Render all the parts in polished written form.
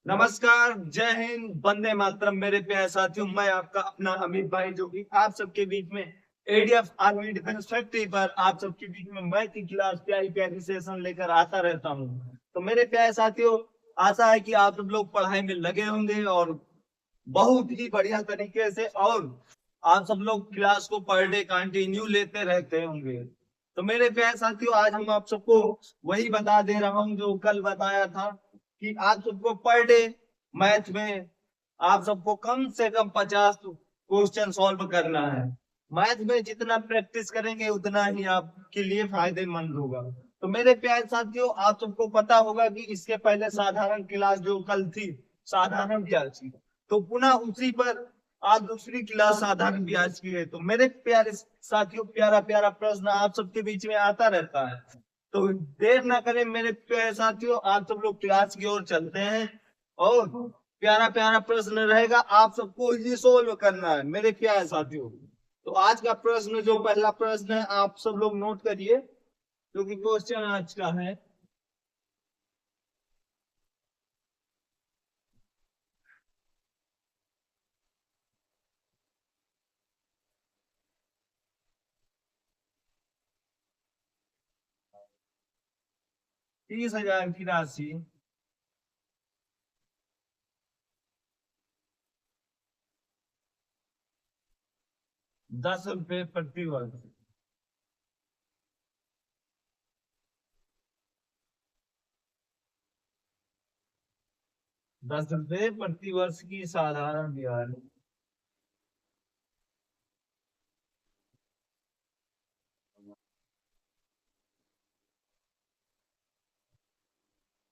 नमस्कार, जय हिंद, वंदे मातरम। मेरे प्यारे साथियों, मैं आपका अपना अमित भाई, जो कि आप सबके बीच में एडीएफ आर्मी डिफेंस फैक्ट्री पर आप सबके बीच में मैथ की क्लास प्यारी प्यारी सेशन लेकर आता रहता हूँ। तो मेरे प्यारे साथियों, आशा है कि आप सब लोग पढ़ाई में लगे होंगे और बहुत ही बढ़िया तरीके से, और आप सब लोग क्लास को पर डे कंटिन्यू लेते रहते होंगे। तो मेरे प्यारे साथियों, आज हम आप सबको वही बता दे रहा हूँ जो कल बताया था कि आप सबको पर डे मैथ में आप सबको कम से कम 50 क्वेश्चन सॉल्व करना है। मैथ में जितना प्रैक्टिस करेंगे उतना ही आपके लिए फायदेमंद होगा। तो मेरे प्यारे साथियों, आप सबको पता होगा कि इसके पहले साधारण क्लास जो कल थी, साधारण क्लास थी, तो पुनः उसी पर आज दूसरी क्लास साधारण ब्याज की है। तो मेरे प्यारे साथियों, प्यारा प्यारा प्रश्न आप सबके बीच में आता रहता है। तो देर ना करें मेरे प्यारे साथियों, आप सब लोग क्लास की ओर चलते हैं और प्यारा प्यारा प्रश्न रहेगा, आप सबको इसे सोल्व करना है मेरे प्यारे साथियों। तो आज का प्रश्न, जो पहला प्रश्न है, आप सब लोग नोट करिए, जो कि क्वेश्चन आज का है। 30,000 की राशि 10 रुपए प्रति वर्ष, 10 रुपए प्रति वर्ष की साधारण ब्याज।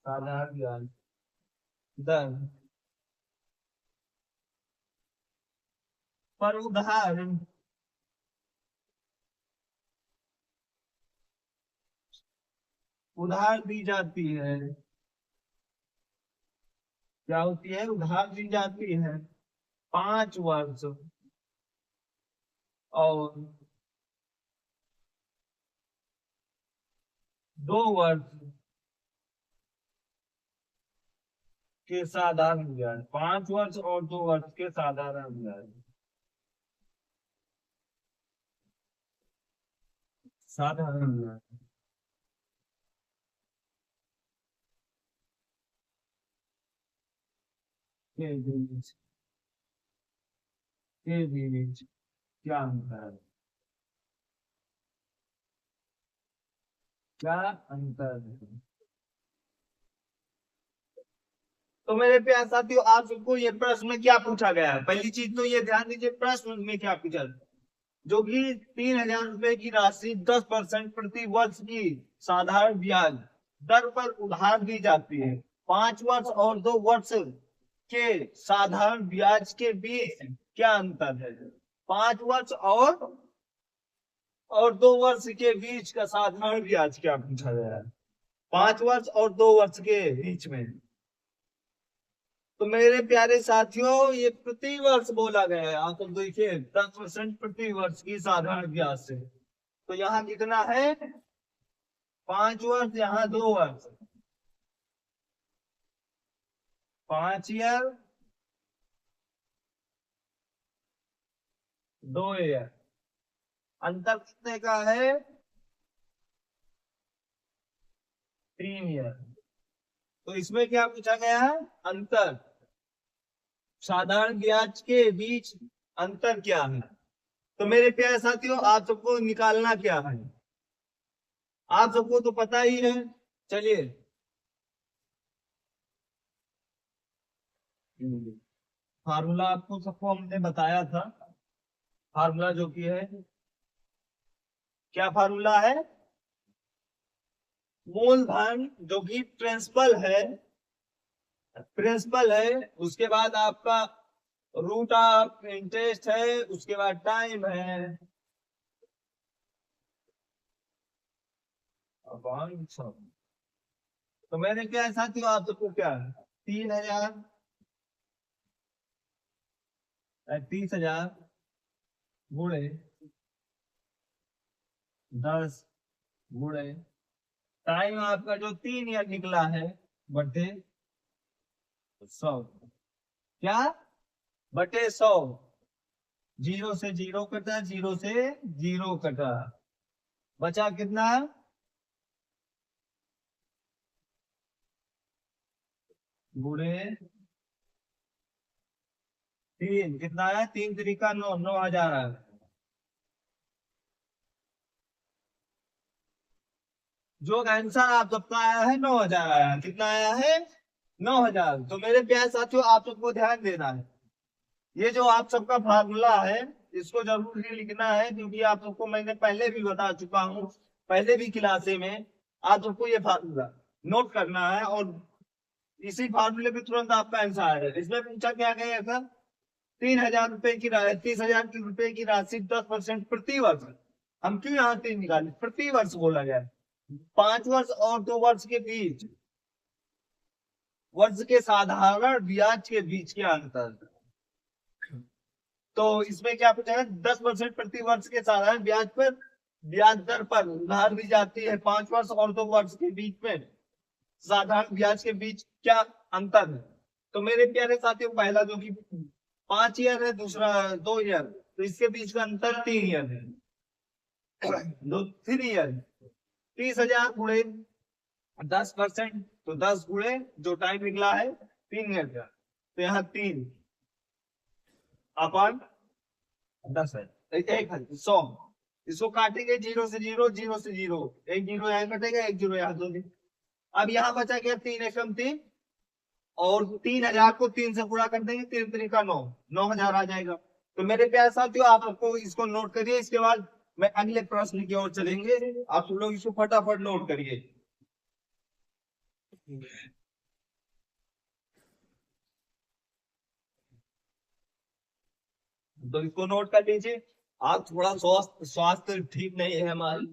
साधारण ब्याज दर पर उदाहरण उधार दी जाती है। क्या होती है? उधार दी जाती है 5 वर्ष और 2 वर्ष के साधारण ब्याज। 5 वर्ष और 2 वर्ष के साधारण ब्याज। साधारण ब्याज के बीच क्या अंतर है? क्या अंतर है? तो मेरे प्यारे साथियों, आप सबको ये प्रश्न में क्या पूछा गया है? पहली चीज तो ये ध्यान दीजिए, प्रश्न में क्या पूछा है। जो कि 3,000 रुपए की राशि 10% प्रति वर्ष की साधारण ब्याज दर पर उधार दी जाती है। 5 वर्ष और 2 वर्ष के साधारण ब्याज के बीच क्या अंतर है? 5 वर्ष और 2 वर्ष के बीच का साधारण ब्याज क्या पूछा गया है? 5 वर्ष और 2 वर्ष के बीच में। तो मेरे प्यारे साथियों, ये प्रति वर्ष बोला गया है। आप तो देखिए, 10% प्रति वर्ष की साधारण ब्याज से, तो यहाँ कितना है? 5 वर्ष, यहाँ 2 वर्ष। 5 ईयर, 2 ईयर। अंतर कितने का है? 3 ईयर। तो इसमें क्या पूछा गया है? अंतर। साधारण ब्याज के बीच अंतर क्या है? तो मेरे प्यारे साथियों, आप सबको निकालना क्या है? आप सबको तो पता ही है। चलिए, फार्मूला आपको सबको हमने बताया था। फार्मूला जो कि है, क्या फार्मूला है? मूलधन जो कि प्रिंसिपल है, उसके बाद आपका रूट ऑफ इंटरेस्ट है, उसके बाद टाइम है। तो मैंने क्या है साथियों, आप सबको क्या है? 3,000, 30,000 गुणे 10 गुणे टाइम आपका जो 3 ईयर निकला है, बटे 100 क्या बटे 100। जीरो से जीरो कटा, जीरो से जीरो कटा, बचा कितना? गुणे 3, कितना है? 3 3 का 9, 9,000। जो आंसर आप सबका आया है 9,000 आया। कितना आया है? 9,000। तो मेरे प्यारे साथियों, आप सबको ध्यान देना है, ये जो आप सबका फार्मूला है इसको जरूर ही लिखना है, क्योंकि आप सबको मैंने पहले भी बता चुका हूँ, पहले भी क्लासे में। आप सबको ये फार्मूला नोट करना है, और इसी फार्मूले पे तुरंत आपका आंसर आएगा। इसमें पूछा क्या गया था? 3,000 रुपए की 30,000 रुपए की राशि 10% प्रति वर्ष। हम क्यों यहाँ 3 निकाले? प्रति वर्ष बोला गया है। 5 वर्ष और 2 वर्ष के बीच, वर्ष के साधारण ब्याज के बीच के अंतर। तो इसमें क्या पूछा है? 10% प्रति वर्ष के साधारण ब्याज पर, ब्याज दर पर उधार दी जाती है 5 वर्ष और 2 वर्ष के बीच में, साधारण ब्याज के बीच क्या अंतर है? तो मेरे प्यारे साथियों, पहला जो कि 5 ईयर है, दूसरा 2 ईयर, तो इसके बीच का अंतर 3 ईयर है। 3 ईयर, 30,000 गुणे 10%, तो 10 गुणे जो टाइम निकला है 3 ईयर का, तो यहाँ 3/10 है। 100। इसको काटेंगे, जीरो से जीरो, जीरो से जीरो, एक जीरो यहाँ कटेगा, एक जीरो यहाँ दोगे। अब यहाँ बचा क्या? 3 एकम 3, और 3,000 को 3 से गुणा कर देंगे, 3 3 का 9, 9,000 आ जाएगा। तो मेरे प्यारे साथियों, आप आपको इसको नोट करिए। इसके बाद मैं अगले प्रश्न की ओर चलेंगे, आप सब लोग इसको फटाफट नोट करिए। तो इसको नोट कर लीजिए। आप थोड़ा स्वास्थ्य स्वास्थ्य ठीक नहीं है हमारी,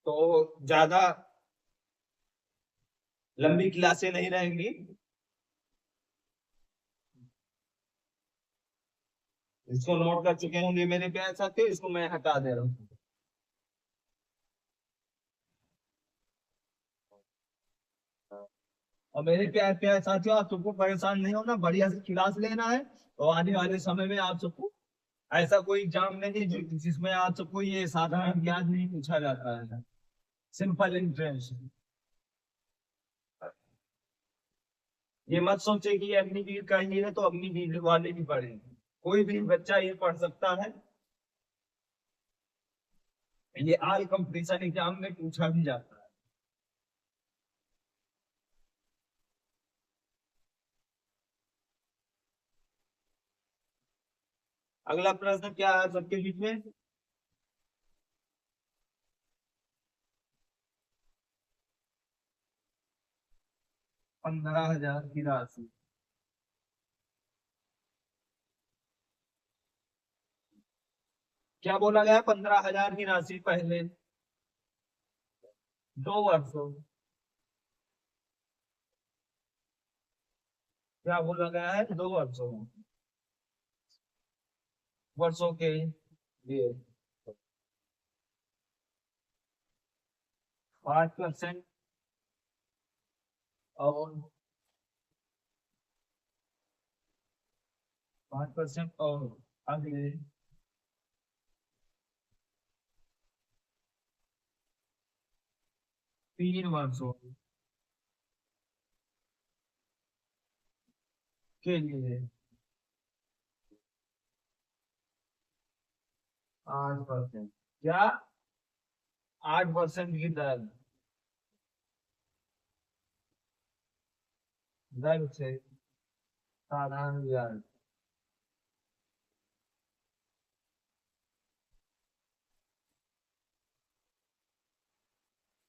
तो ज्यादा लंबी क्लासें नहीं रहेंगी। इसको नोट कर चुके होंगे मेरे प्यारे साथियों, इसको मैं हटा दे रहा हूँ। और मेरे प्यारे प्यारे साथियों, आप सबको परेशान नहीं होना, बढ़िया से क्लास लेना है। तो आने वाले समय में आप सबको ऐसा कोई एग्जाम नहीं है जिसमें आप सबको ये साधारण ज्ञान नहीं पूछा जाता है, सिंपल इंटरेस्ट। ये मत सोचे कि ये अग्निवीर का ही है तो अग्निवीर वाले भी पढ़े, कोई भी बच्चा ये पढ़ सकता है। ये ऑल कंपटीशन एग्जाम में पूछा भी जाता है। अगला प्रश्न क्या है सबके बीच में? 15,000 की राशि। क्या बोला गया? 15,000 की राशि पहले 2 वर्षों, क्या बोला गया है? 2 वर्षों, वर्षों के लिए 5% और 5% और अगले 3 वर्षों के लिए 8%। क्या? 8% की दर से साधारण ब्याज,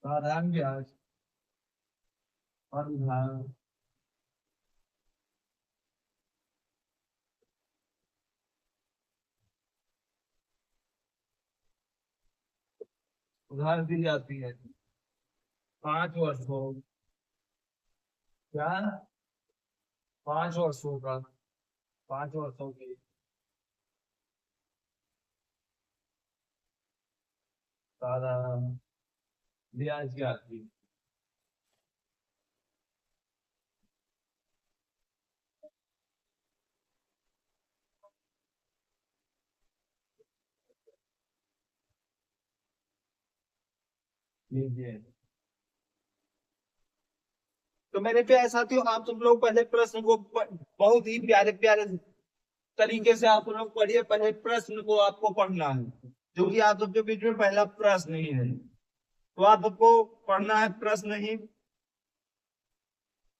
साधारण ब्याज और उधार, उधार दी जाती है 5 वर्षों। क्या? 5 वर्षों का, 5 वर्षों की साधारण ब्याज की आती है। लीजिए। तो मेरे प्यारे साथियों, आप सब लोग पहले प्रश्न को बहुत ही प्यारे प्यारे तरीके से आप लोग पढ़िए। पहले प्रश्न को आपको पढ़ना है, जो कि आप सबके बीच में पहला प्रश्न ही है। तो आप सबको पढ़ना है प्रश्न ही।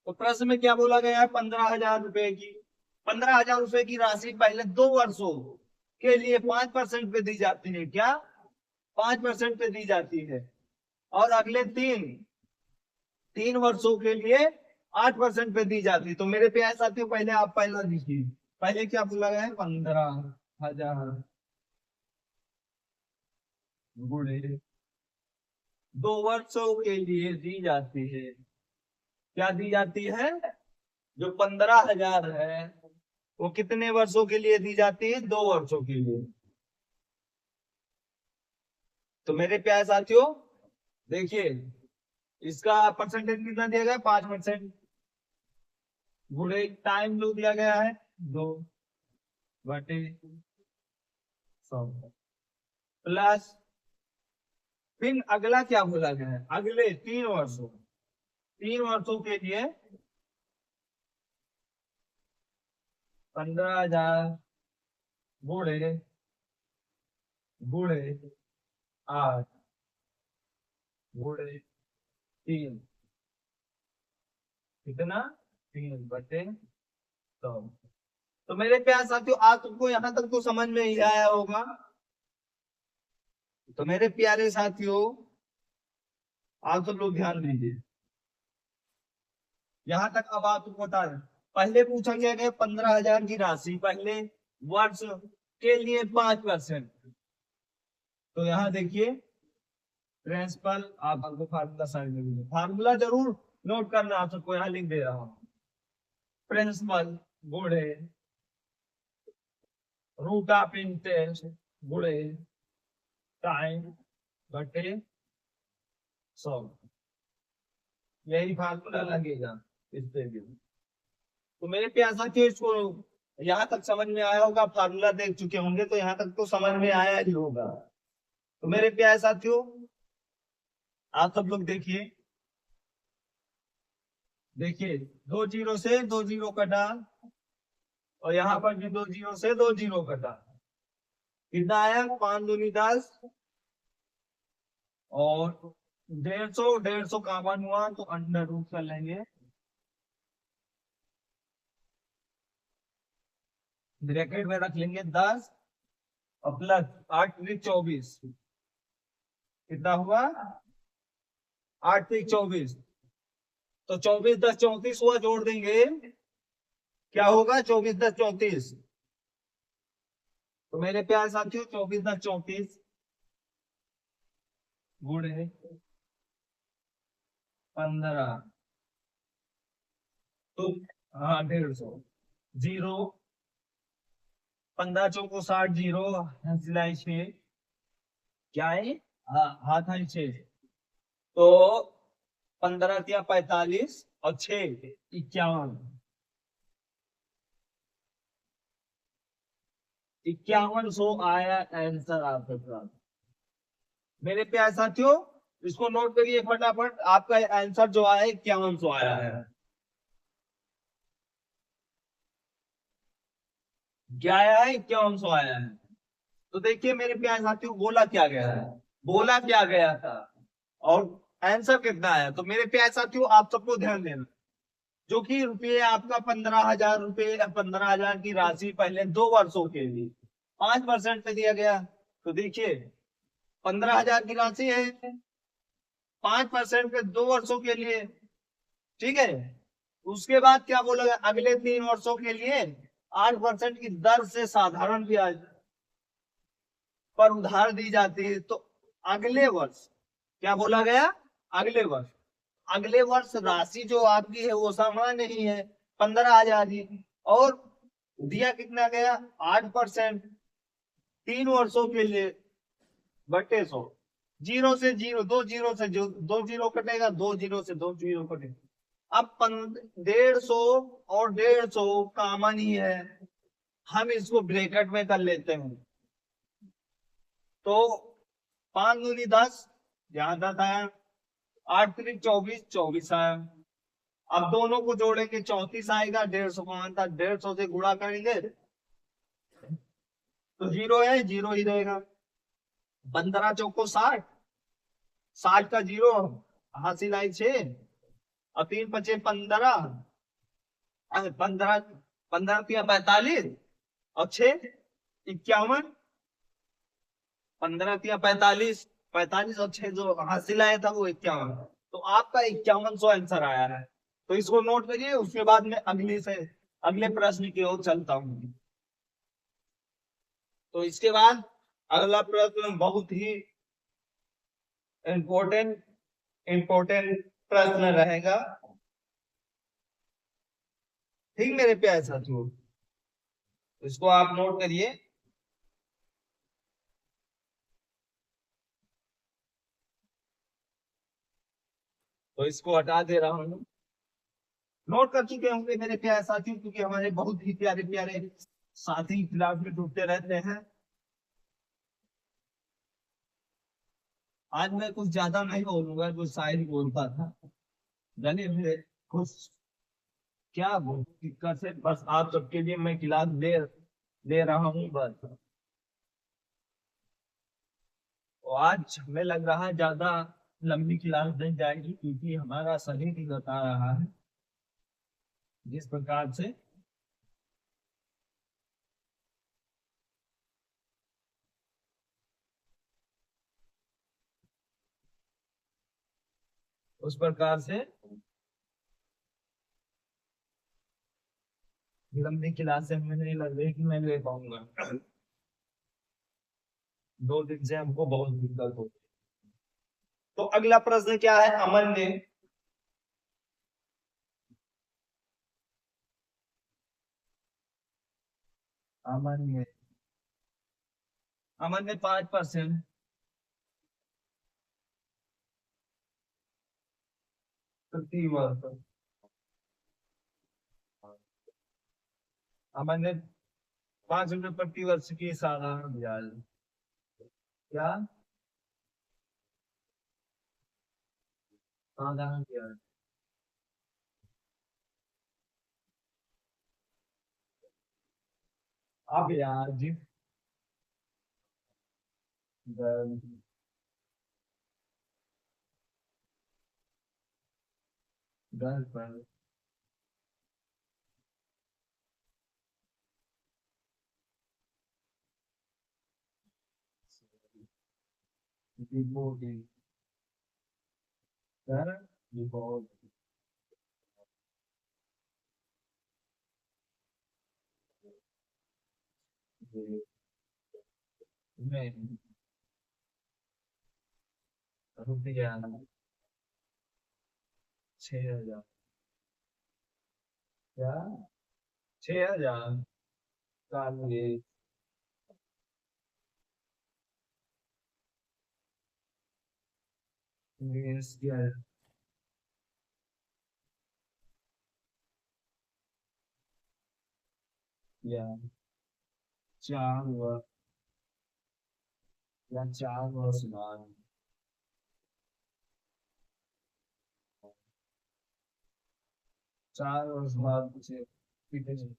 तो प्रश्न में क्या बोला गया है? 15,000 रुपए की 15,000 रुपए की राशि पहले 2 वर्षों के लिए 5% पे दी जाती है। क्या? 5% पे दी जाती है। और अगले 3 वर्षों के लिए 8% पे दी जाती है। तो मेरे प्यारे साथियों, पहले आप पहला लिखिए। पहले क्या बोला गया है? 15,000 गुणे 2 वर्षों के लिए दी जाती है। क्या दी जाती है? जो 15,000 है वो कितने वर्षों के लिए दी जाती है? 2 वर्षों के लिए। तो मेरे प्यारे साथियों देखिए, इसका परसेंटेज कितना दिया गया? 5%। गुणे टाइम जो दिया गया है 2/100 प्लस। फिर अगला क्या बोला गया है? अगले 3 वर्षों के लिए 15,000 गुणे गुणे 8 गुणे 3, कितना? 3/100। तो मेरे प्यारे साथियों, आप तुमको यहाँ तक तो समझ में ही आया होगा। तो मेरे प्यारे साथियों, आप सब लोग ध्यान दीजिए यहाँ तक। अब आप तुमको बता रहे, पहले पूछा गया है 15,000 की राशि पहले वर्ष के लिए 5%। तो यहाँ देखिए प्रिंसिपल, आप हमको फार्मूला साइड में, फार्मूला जरूर नोट करना, आप सबको यहाँ लिख दे रहा हूँ। प्रिंसिपल गुणे रूट ऑफ इंटरेस्ट गुणे टाइम बटे 100। यही फार्मूला लगेगा इस पे भी। तो मेरे प्यारे साथियों, इसको यहाँ तक समझ में आया होगा। फार्मूला देख चुके होंगे तो यहाँ तक तो समझ में आया ही होगा। तो मेरे प्यारे साथियों, आप सब लोग देखिए देखिए 2 जीरो से 2 जीरो कटा, और यहाँ पर भी 2 जीरो से 2 जीरो कटा। कितना आया? 5 दूनी 10, और 150 कॉमन हुआ तो अंडर रूट कर लेंगे। ब्रैकेट में रख लेंगे 10 और प्लस 8 3 24। कितना हुआ? 8 3 24। तो 24 10 34 हुआ, जोड़ देंगे क्या होगा? 24 10 34। तो मेरे प्यारे साथियों 24 10 34 गुणे 15, तो हाँ 150 जीरो। 15 चौको 60, जीरो सिलाई 6, क्या है? हाथ है 6। तो 15 या 45 और 6 51। 5100 आया आंसर आपके पास। मेरे प्यारे साथियों, इसको नोट करिए फटाफट। आपका आंसर जो आया 5100 आया है। क्या आया है? 5100 आया है। तो देखिए मेरे प्यारे साथियों, बोला क्या गया है? बोला क्या गया था और आंसर कितना आया? तो मेरे प्यारे साथियों, आप सबको ध्यान देना, जो कि रुपये आपका 15,000 रुपये, 15,000 की राशि पहले 2 वर्षों के लिए 5% पे दिया गया। तो देखिए 15,000 की राशि है, 5% पे 2 वर्षों के लिए, ठीक है। उसके बाद क्या बोला गया? अगले 3 वर्षों के लिए 8% की दर से साधारण ब्याज पर उधार दी जाती है। तो अगले वर्ष क्या बोला गया? अगले वर्ष, अगले वर्ष राशि जो आपकी है वो समान ही है 15,000 ही, और दिया कितना गया? 8%, 3 वर्षों के लिए बटे 100। जीरो से जीरो, 2 जीरो से 2 जीरो कटेगा, 2 जीरो से 2 जीरो कटेगा। अब 150 और 150 कॉमन ही है, हम इसको ब्रैकेट में कर लेते हैं। तो 5 दूनी 10, यहाँ 10 आया, 8 3 24, 24 आया। अब दोनों को जोड़ेंगे 34 आएगा, 150 का मान था, 150 से गुणा करेंगे तो जीरो है, जीरो ही रहेगा। 15 चौको 60, 60 का जीरो हासिल आई 6, और 3 पचे 15, 15, 15 तिया 45, और 6 51, 15 तिया 45, 45 और 6 जो हासिल आया था वो 51। तो आपका 5100 आंसर आया है। तो इसको नोट करिए, उसके बाद में अगले प्रश्न की ओर चलता हूँ। तो इसके बाद अगला प्रश्न बहुत ही इम्पोर्टेंट इम्पोर्टेंट प्रश्न रहेगा। ठीक मेरे प्यारे साथियों, इसको आप नोट करिए। तो इसको हटा दे रहा हूँ। नोट कर चुके होंगे मेरे प्यारे साथियों, क्योंकि हमारे बहुत ही प्यारे प्यारे साथी क्लास में जुड़ते रहते हैं। आज मैं कुछ ज्यादा नहीं बोलूंगा, जो शायरी बोलता था जाने मेरे कुछ क्या दिक्कत है, बस आप सबके लिए मैं क्लास दे रहा हूँ बस। तो आज हमें लग रहा है ज्यादा लंबी क्लास नहीं जाएगी, क्योंकि हमारा शरीर ही बता रहा है जिस प्रकार से। उस प्रकार से लंबी क्लास से हमें नहीं लग रही कि मैं ले पाऊंगा। 2 दिन से हमको बहुत दिक्कत हो। तो अगला प्रश्न क्या है? अमन ने अमन ने अमन ने 5% प्रति वर्ष। अमन ने 5 रुपये प्रति वर्ष की सालाना ब्याज। क्या सालाना ब्याज? अब यार जी, घर पर डिपोजिट कर डिपोजिट में रुपया 6,000। क्या 6,000 का निवेश निवेश किया या 4 वर्ष या 4 वर्ष बाद 4 वर्ष बाद उसे कितने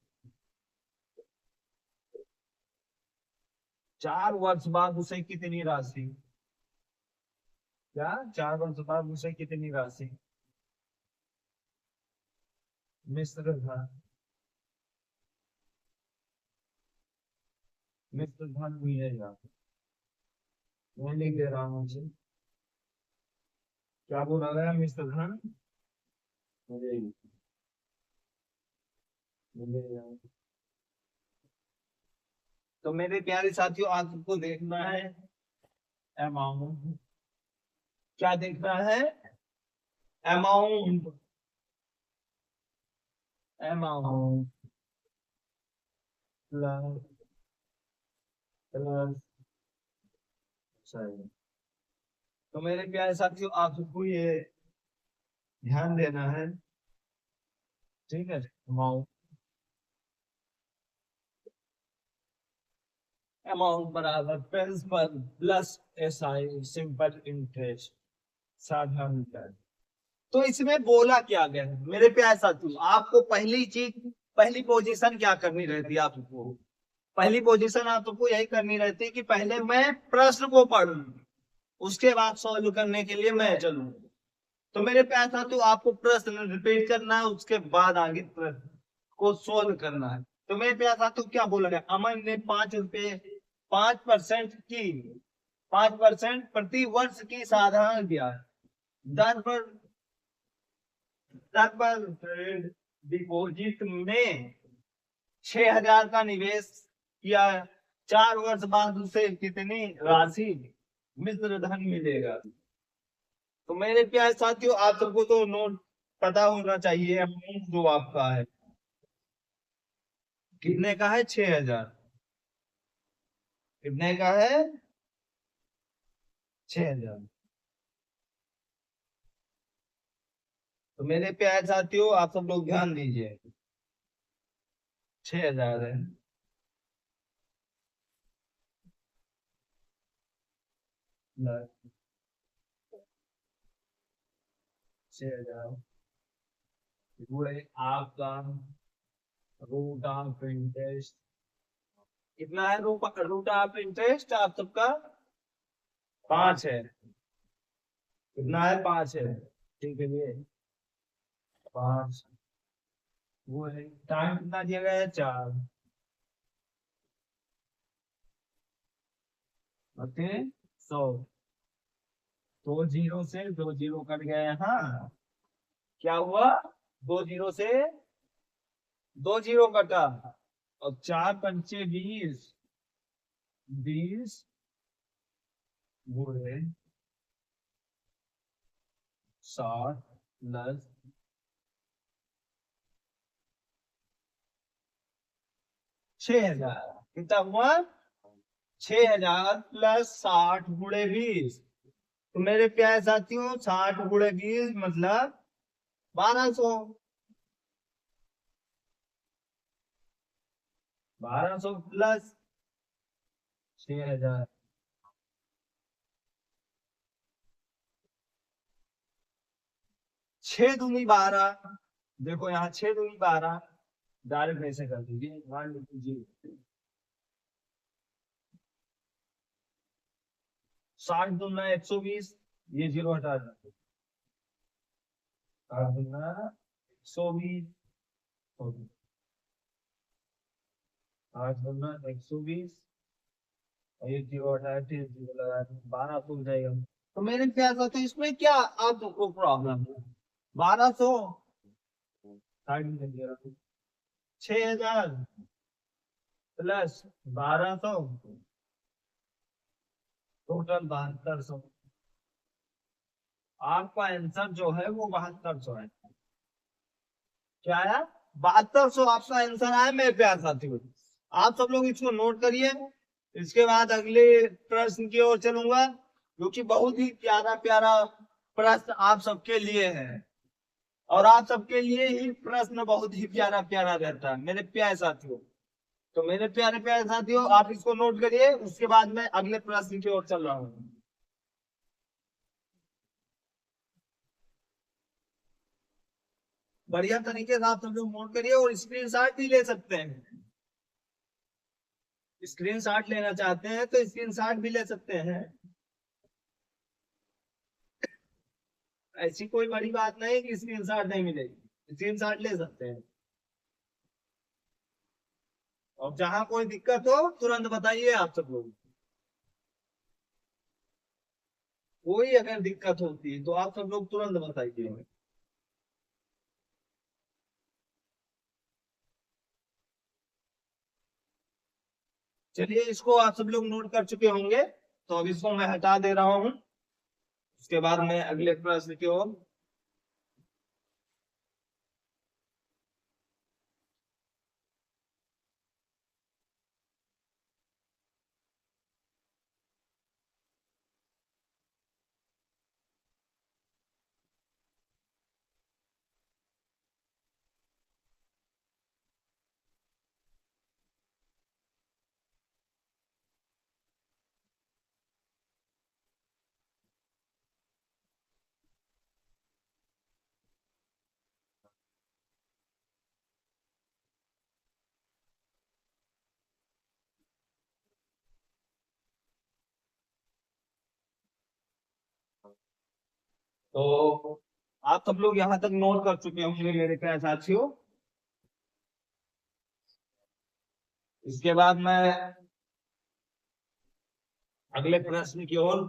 4 वर्ष बाद उसे कितनी राशि? क्या 4 वर्ष बाद उसे कितनी राशि मिश्र धन मिश्र धन मिलेगा? मैं लिख दे रहा हूँ उसे। क्या बोला गया? मिश्र धन मिलेगा मिलेगा। तो मेरे प्यारे साथियों, आपको देखना है अमाउंट। क्या देखना है? अमाउंट। अमाउंट प्लस प्लस सही। तो मेरे प्यारे साथियों, आप सबको ये ध्यान देना है। ठीक है, अमाउंट अमाउंट बराबर principal plus S I simple interest. साधारण प्याज। तो इसमें बोला क्या गया है मेरे प्यारे साथियों, आपको पहली चीज, पहली पोजीशन क्या करनी रहती है आपको, पहली पोजीशन आपको यही करनी रहती है कि पहले मैं प्रश्न को पढ़ूं, उसके बाद सॉल्व करने के लिए मैं चलूं। तो मेरे प्यारे साथियों आपको प्रश्न रिपीट करना है, उसके बाद आगे प्रश्न को सोल्व करना है। तो मेरे प्यारे साथियों क्या बोला गया, अमन ने 5 रुपए 5% की 5% प्रति वर्ष की साधारण ब्याज दर पर डिपॉजिट में 6,000 का निवेश किया, 4 वर्ष बाद उसे कितनी राशि मिश्र धन मिलेगा। तो मेरे प्यारे साथियों आप सबको तो नोट पता होना चाहिए, अमाउंट जो आपका है कितने का है, 6,000, कितने का है, 6,000। तो मेरे प्यारे साथियों आप सब लोग ध्यान दीजिए, 6,000 है। न, 6,000 वो है आपका रूट ऑफ इंटरेस्ट, कितना है रूट ऑफ इंटरेस्ट आप सबका, 5 है, कितना है, 5 है, ठीक है ये 5, वो है टाइम कितना दिया गया है, 4, ओके 100, 2 जीरो से 2 जीरो कट गए, हाँ क्या हुआ, 2 जीरो से 2 जीरो कटा, और 4 पंचे 20, 20 बुरे 60 प्लस 6,000, कितना हुआ, 6,000 प्लस 60 गुणे 20। तो मेरे प्यारे साथियों 60 गुणे 20 मतलब 1,200, 1,200 प्लस 6,000, 6 दूनी 12, देखो यहाँ 6 दूनी 12, डायरेक्ट ऐसे कर दीजिए 1 60 दूना 120, ये जीरो हटा दीजिए, 60 दूना 120, 8 दूना 120, और ये जीरो हटा के जीरो लगा दें, 1,200 हो जाएगा। तो मेरे ख्याल से तो इसमें क्या आपको प्रॉब्लम है, 1,200 साइड में दे रहा हूँ, 6,000 प्लस 1,200, टोटल 7,200, आपका आंसर जो है वो 7,200 है, क्या है, 7,200 आपका आंसर है मेरे प्यार साथियों। आप सब लोग इसको नोट करिए, इसके बाद अगले प्रश्न की ओर चलूंगा, जो कि बहुत ही प्यारा प्यारा प्रश्न आप सबके लिए है, और आप सबके लिए ही प्रश्न बहुत ही प्यारा प्यारा रहता है मेरे प्यारे साथियों। तो मेरे प्यारे प्यारे साथियों आप इसको नोट करिए, उसके बाद मैं अगले प्रश्न की ओर चल रहा हूँ। बढ़िया तरीके से आप सब लोग नोट करिए, और स्क्रीनशॉट भी ले सकते हैं, स्क्रीनशॉट लेना चाहते हैं तो स्क्रीनशॉट भी ले सकते हैं, ऐसी कोई बड़ी बात नहीं कि स्क्रीनशॉट नहीं मिलेगी, स्क्रीनशॉट ले सकते हैं। और जहां कोई दिक्कत हो तुरंत बताइए आप सब लोग, कोई अगर दिक्कत होती है तो आप सब लोग तुरंत बताइए। चलिए इसको आप सब लोग नोट कर चुके होंगे, तो अब इसको मैं हटा दे रहा हूँ, उसके बाद मैं अगले प्रश्न की ओर। तो आप सब लोग यहाँ तक नोट कर चुके होंगे मेरे प्यारे साथियों। इसके बाद मैं अगले प्रश्न की ओर,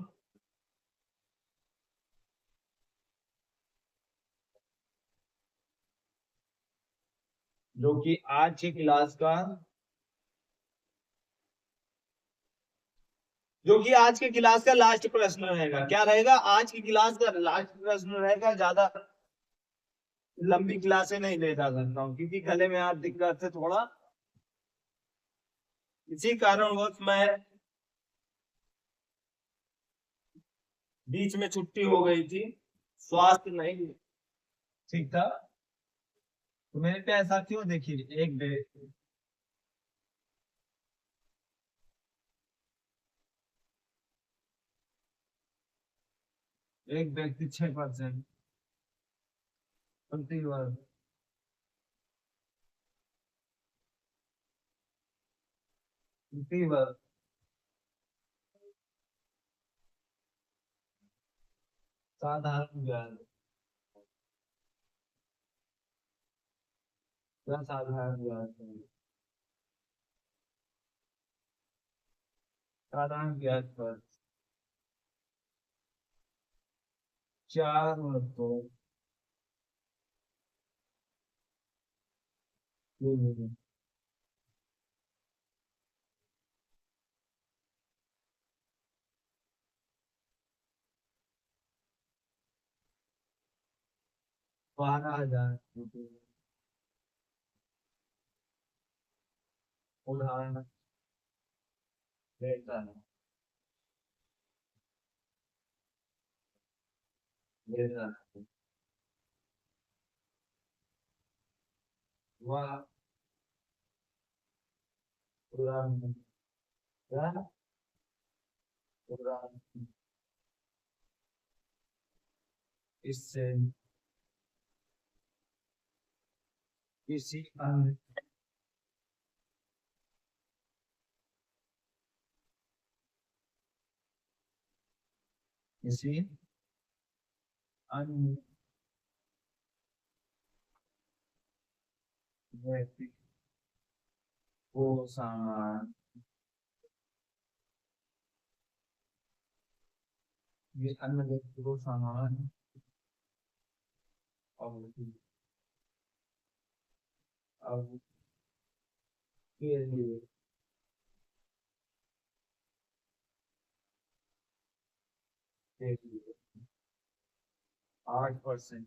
जो कि आज की क्लास का लास्ट प्रश्न रहेगा। क्या रहेगा? आज की क्लास का लास्ट प्रश्न रहेगा। ज्यादा लंबी क्लासें नहीं लेता करता हूँ क्योंकि गले में आप दिक्कत है थोड़ा, इसी कारणवश मैं बीच में छुट्टी हो गई थी, स्वास्थ्य नहीं ठीक था। तो मेरे प्यारे साथियों देखिए, एक व्यक्ति 6% प्रति वर्ष प्रति वर्ष साधारण ब्याज, क्या साधारण ब्याज है? साधारण ब्याज पर 4 वर्षों के लिए 12,000 उदाहरण लेता है, लेता है। वह उदाहरण क्या? उदाहरण इससे किसी अन्य किसी अन्य व्यक्ति को सामान, ये अन्य व्यक्ति को सामान अवधि अवधि के लिए 8%,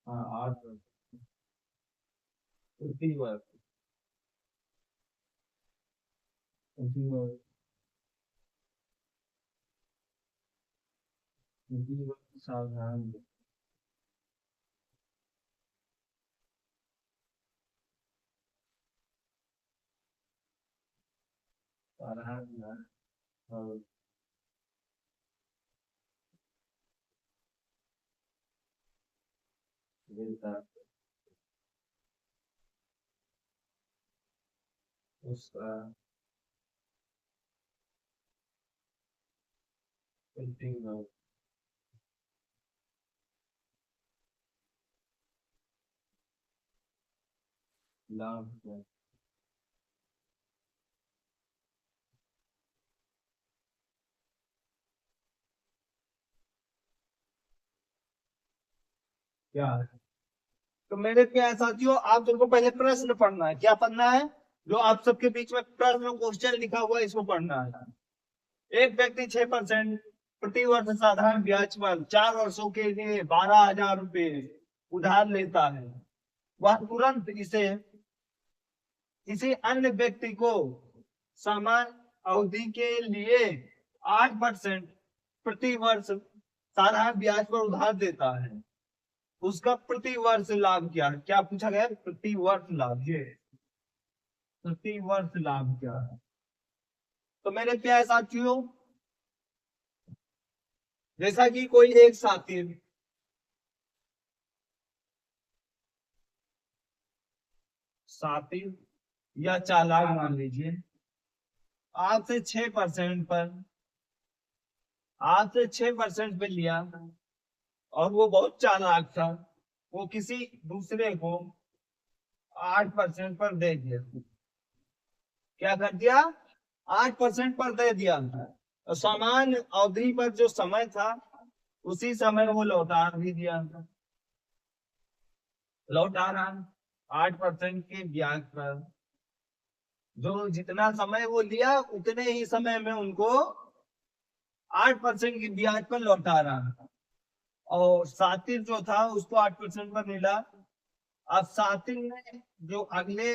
हाँ 8% प्रति वर्ष, प्रति वर्ष, प्रति वर्ष साधारण 12,000 और देता उसका प्रति वर्ष लाभ है। क्या है? तो मेरे प्यारे साथियों, आप सबको पहले प्रश्न पढ़ना है। क्या पढ़ना है? जो आप सबके बीच में प्रश्न क्वेश्चन लिखा हुआ है, इसको पढ़ना है। एक व्यक्ति 6% प्रति वर्ष साधारण ब्याज पर 4 वर्षों के लिए 12,000 रुपए उधार लेता है। वह तुरंत इसे किसी अन्य व्यक्ति को समान अवधि के लिए 8% प्रति वर्ष साधारण ब्याज पर उधार देता है। उसका प्रति वर्ष लाभ क्या है? क्या पूछा गया? प्रति वर्ष लाभ, ये प्रति वर्ष लाभ क्या है? तो मेरे प्यारे साथियों, जैसा कि कोई एक साथी साथी या चालाक मान लीजिए, आपसे 6% पर आपसे 6% पे लिया और वो बहुत चालाक था, वो किसी दूसरे को 8% पर दे दिया। क्या कर दिया? 8% पर दे दिया। और समान अवधि पर जो समय था उसी समय वो लौटा भी दिया, लौटा रहा 8% के ब्याज पर। जो जितना समय वो लिया उतने ही समय में उनको 8% की ब्याज पर लौटा रहा। और सातिर जो था उसको 8% पर मिला। अब सातिर ने जो अगले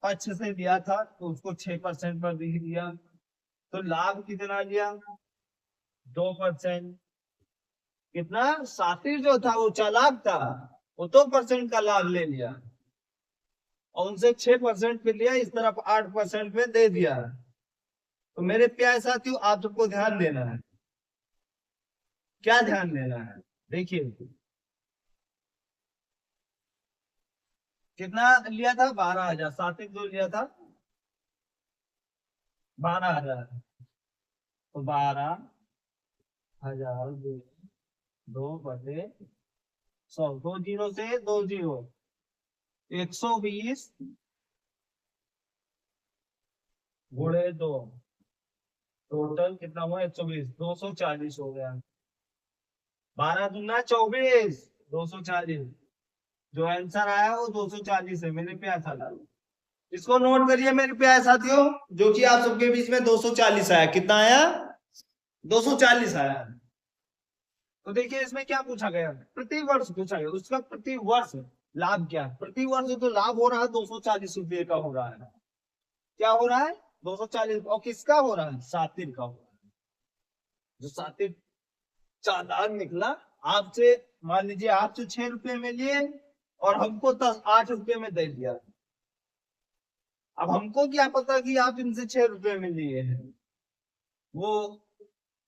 पक्ष से लिया था तो उसको 6% पर भी दिया। तो लाभ कितना लिया? 2%। कितना? सातिर जो था वो चालाक था, वो 2% का लाभ ले लिया और उनसे 6% पे लिया, इस तरफ 8% पे दे दिया। तो मेरे प्यारे साथियों, आप सबको ध्यान देना है। क्या ध्यान देना है? देखिए कितना लिया था? 12,000। सातिर जो लिया था 12,000। तो 12,000 दो बटे 100, 2 जीरो से 2 जीरो, 120 गुणे 2, टोटल कितना हुआ? 120, 240 हो गया। 12 दूना 24, 240। जो आंसर आया वो 240 है मेरे प्यारे साथियों। इसको नोट करिए मेरे प्यारे साथियों, जो कि आप सबके बीच में 240 आया। कितना आया? 240 आया। तो देखिए इसमें क्या पूछा गया? प्रति वर्ष पूछा गया। उसका प्रति वर्ष लाभ क्या है? प्रति वर्ष तो लाभ हो रहा है 240 रुपये का हो रहा है। क्या हो रहा है? 240। और किसका हो रहा है? सातिर का हो रहा है। जो सातिर चालान निकला, आपसे मान लीजिए आपसे 6 रुपए में लिए और हमको 8 रुपए में दे दिया। अब हमको क्या पता कि आप इनसे 6 रुपए में लिए हैं। वो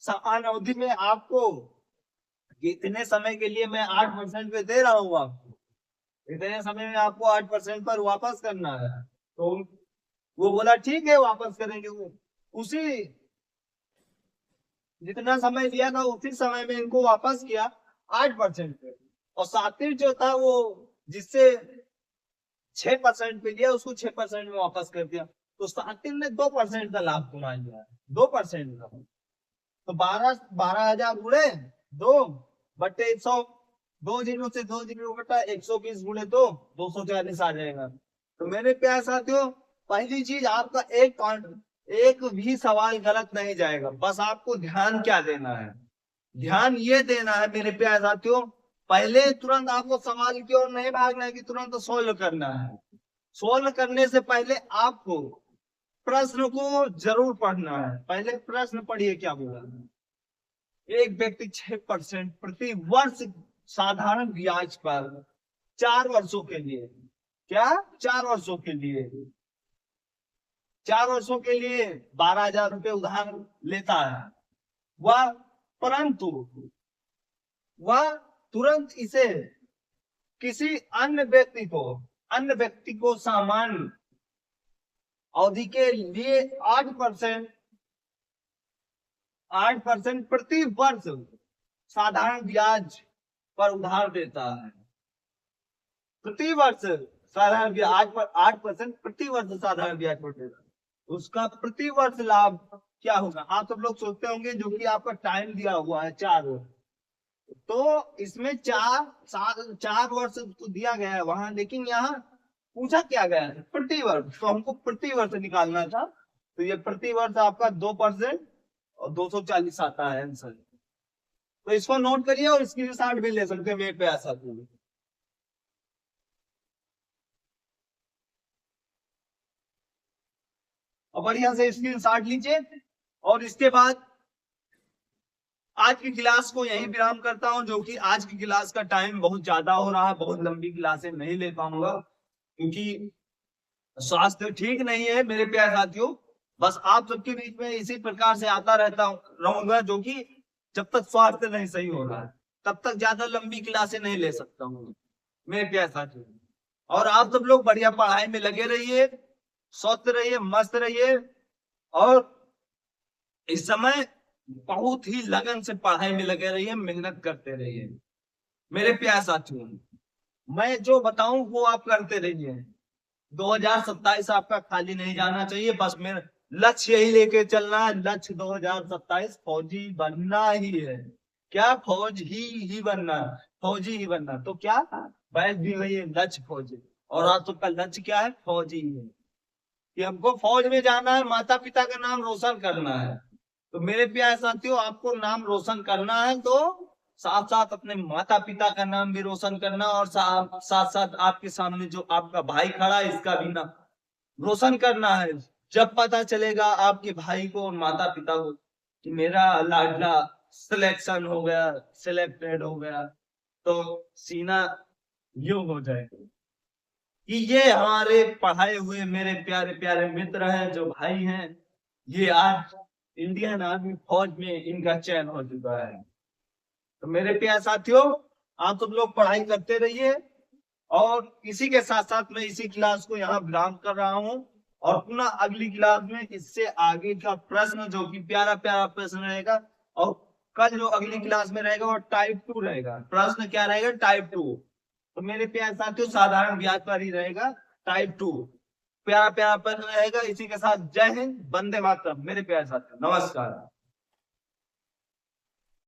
समान अवधि में आपको इतने समय के लिए मैं 8% पे दे रहा हूँ आपको, इतने समय में आपको 8% पर वापस करना है। तो वो बोला ठीक है वापस करेंगे। वो उसी जितना समय लिया था उसी समय में इनको वापस किया 8% पे। और सातिर जो था वो जिससे 6% पे लिया उसको 6% में वापस कर दिया। तो सातिर ने 2% का लाभ कमा लिया है, 2% का। तो 12,000 गुणे 2/100, 2 जीरो से 2 जीरो बटा 120 गुणे 240 आ जाएगा। तो मेरे प्यारे साथियों, पहली चीज आपका एक भी सवाल गलत नहीं जाएगा। बस आपको ध्यान क्या देना है? ध्यान ये देना है मेरे प्यारे साथियों, पहले तुरंत आपको सवाल की ओर नहीं भागना है कि तुरंत सोल्व करना है। सोल्व करने से पहले आपको प्रश्न को जरूर पढ़ना है। पहले प्रश्न पढ़िए क्या बोला। एक व्यक्ति 6% प्रति वर्ष साधारण ब्याज पर 4 वर्षों के लिए, क्या 4 वर्षों के लिए, 4 वर्षों के लिए 12,000 रुपये उधार लेता है वह, परंतु वह तुरंत इसे किसी अन्य व्यक्ति को सामान्य अवधि के लिए 8% प्रति वर्ष साधारण ब्याज पर उधार देता है। प्रति वर्ष साधारण ब्याज पर 8% प्रति वर्ष साधारण ब्याज पर देता है। उसका प्रति वर्ष लाभ क्या होगा? आप सब लोग सोचते होंगे जो कि आपका टाइम दिया हुआ है 4 वर्ष, तो इसमें 4 वर्ष तो दिया गया है वहां, लेकिन यहाँ पूछा क्या गया है? प्रति वर्ष। तो हमको प्रति वर्ष निकालना था। तो ये प्रति वर्ष आपका 2% और 240 आता है आंसर। तो इसको नोट करिए और इसकी स्क्रीनशॉट भी ले सकते हैं मेरे पे ऐसा। और बढ़िया से स्क्रीनशॉट लीजिए। और इसके बाद आज की क्लास को यहीं विराम करता हूं, जो कि आज की क्लास का टाइम बहुत ज्यादा हो रहा है। बहुत लंबी क्लासें नहीं ले पाऊंगा क्योंकि स्वास्थ्य ठीक नहीं है मेरे प्यारे साथियों। बस आप सबके बीच में इसी प्रकार से आता रहूंगा, जो कि जब तक स्वास्थ्य नहीं सही हो रहा है तब तक ज्यादा लंबी क्लासें नहीं ले सकता हूँ मेरे प्यारे साथियों। और आप सब लोग बढ़िया पढ़ाई में लगे रहिए, स्वस्थ रहिए, मस्त रहिए। और इस समय बहुत ही लगन से पढ़ाई में लगे रहिए, मेहनत करते रहिए मेरे प्यारे साथियों। मैं जो बताऊं वो आप करते रहिए। 2027 आपका खाली नहीं जाना चाहिए, बस मेरा लक्ष्य यही लेके चलना है। लक्ष्य 2027 फौजी बनना ही है। क्या फौज ही बनना, फौजी ही बनना। तो क्या बैठ भी वही है, लक्ष्य फौजी। और आप सबका लक्ष्य क्या है? फौजी ही है कि हमको फौज में जाना है, माता पिता का नाम रोशन करना है। तो मेरे प्यारे साथियों, आपको नाम रोशन करना है तो साथ साथ अपने माता पिता का नाम भी रोशन करना, और साथ साथ आपके सामने जो आपका भाई खड़ा है इसका भी नाम रोशन करना है। जब पता चलेगा आपके भाई को और माता पिता को कि मेरा लाडला सिलेक्शन हो गया, सिलेक्टेड हो गया, तो सीना यूं हो जाएगा कि ये हमारे पढ़ाए हुए मेरे प्यारे प्यारे मित्र हैं, जो भाई हैं, ये आज इंडियन आर्मी फौज में इनका चयन हो चुका है। तो मेरे प्यारे साथियों, आप सब लोग पढ़ाई करते रहिए। और इसी के साथ साथ मैं इसी क्लास को यहाँ विराम कर रहा हूँ, और पुनः अगली क्लास में इससे आगे का प्रश्न, जो कि प्यारा प्यारा प्रश्न रहेगा। और कल जो अगली क्लास में रहेगा वो टाइप 2 रहेगा। प्रश्न क्या रहेगा? टाइप 2। तो मेरे प्यारे साथियों, साधारण ब्याज पर ही रहेगा, टाइप 2 प्यारा प्यारा प्रश्न रहेगा। इसी के साथ जय हिंद, वंदे मातरम मेरे प्यारे साथियों, नमस्कार।